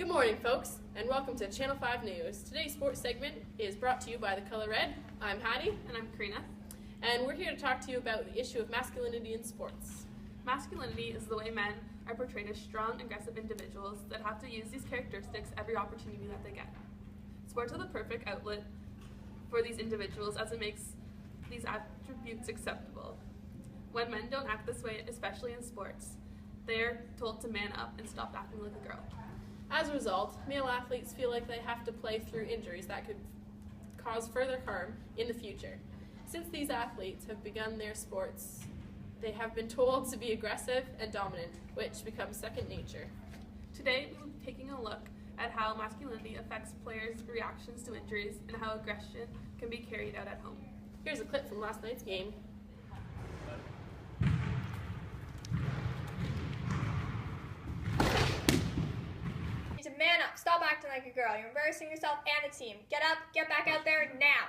Good morning, folks, and welcome to Channel 5 News. Today's sports segment is brought to you by The Color Red. I'm Hattie. And I'm Karina. And we're here to talk to you about the issue of masculinity in sports. Masculinity is the way men are portrayed as strong, aggressive individuals that have to use these characteristics every opportunity that they get. Sports are the perfect outlet for these individuals as it makes these attributes acceptable. When men don't act this way, especially in sports, they're told to man up and stop acting like a girl. As a result, male athletes feel like they have to play through injuries that could cause further harm in the future. Since these athletes have begun their sports, they have been told to be aggressive and dominant, which becomes second nature. Today, we'll be taking a look at how masculinity affects players' reactions to injuries and how aggression can be carried out at home. Here's a clip from last night's game. Man up. Stop acting like a girl. You're embarrassing yourself and the team. Get up. Get back out there now.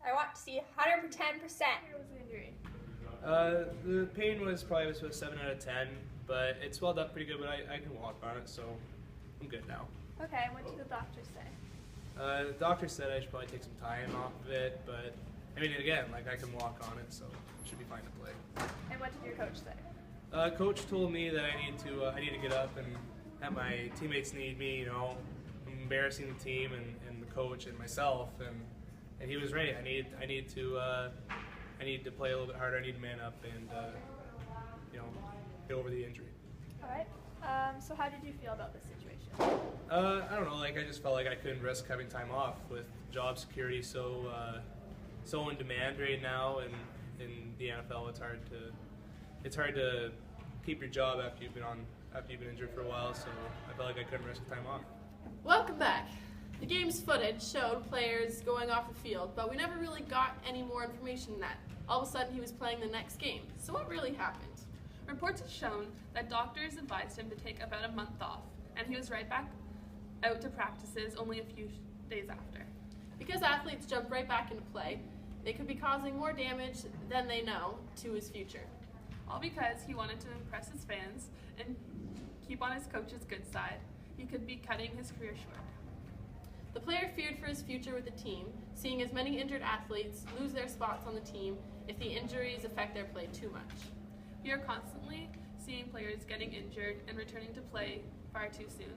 I want to see 110%. What was the injury? The pain was probably a 7 out of 10, but it swelled up pretty good, but I can walk on it, so I'm good now. Okay, and what did the doctor say? The doctor said I should probably take some time off of it, but I mean, again, like I can walk on it, so it should be fine to play. And what did your coach say? Coach told me that I need to get up and that my teammates need me, I'm embarrassing the team and the coach and myself, and he was right. I need to play a little bit harder. I need to man up and get over the injury. All right. So how did you feel about this situation? I don't know. I just felt like I couldn't risk having time off with job security so in demand right now, and in the NFL, it's hard to keep your job after you've been injured for a while, so I felt like I couldn't risk time off. Welcome back. The game's footage showed players going off the field, but we never really got any more information than that. All of a sudden, he was playing the next game. So what really happened? Reports have shown that doctors advised him to take about a month off, and he was right back out to practices only a few days after. Because athletes jump right back into play, they could be causing more damage than they know to his future. All because he wanted to impress his fans and keep on his coach's good side. He could be cutting his career short. The player feared for his future with the team, seeing as many injured athletes lose their spots on the team if the injuries affect their play too much. We are constantly seeing players getting injured and returning to play far too soon,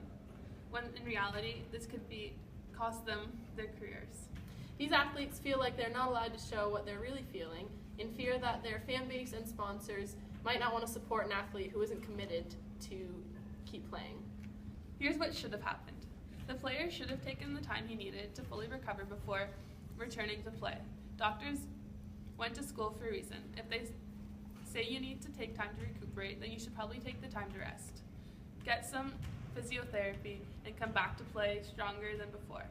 when in reality, this could cost them their careers. These athletes feel like they're not allowed to show what they're really feeling, in fear that their fan base and sponsors might not want to support an athlete who isn't committed to keep playing. Here's what should have happened. The player should have taken the time he needed to fully recover before returning to play. Doctors went to school for a reason. If they say you need to take time to recuperate, then you should probably take the time to rest. Get some physiotherapy and come back to play stronger than before,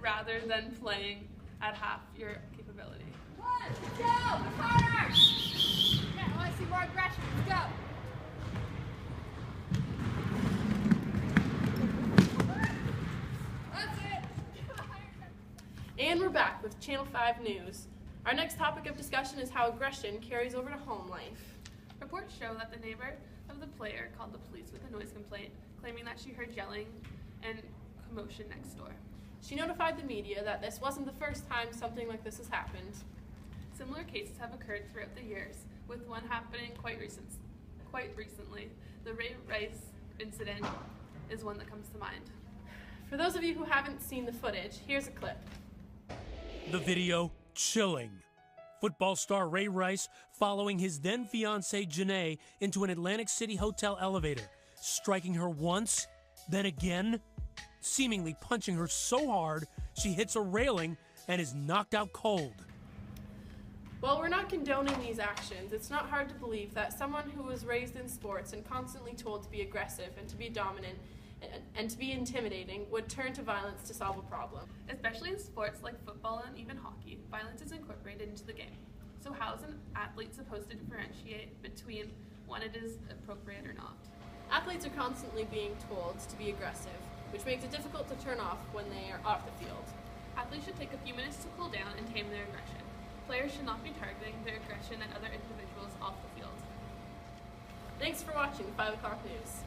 rather than playing at half your capability. 1, 2, harder! Yeah, I want to see more aggression. Let's go. That's it. And we're back with Channel 5 News. Our next topic of discussion is how aggression carries over to home life. Reports show that the neighbor of the player called the police with a noise complaint, claiming that she heard yelling and commotion next door. She notified the media that this wasn't the first time something like this has happened. Similar cases have occurred throughout the years, with one happening quite recently. The Ray Rice incident is one that comes to mind. For those of you who haven't seen the footage, here's a clip. The video, chilling. Football star Ray Rice following his then-fiancée Janae into an Atlantic City hotel elevator, striking her once, then again, seemingly punching her so hard she hits a railing and is knocked out cold. While we're not condoning these actions, it's not hard to believe that someone who was raised in sports and constantly told to be aggressive and to be dominant and to be intimidating would turn to violence to solve a problem. Especially in sports like football and even hockey, violence is incorporated into the game. So how is an athlete supposed to differentiate between when it is appropriate or not? Athletes are constantly being told to be aggressive, which makes it difficult to turn off when they are off the field. Athletes should take a few minutes to cool down and tame their aggression. Players should not be targeting their aggression at other individuals off the field. Thanks for watching 5 o'clock News.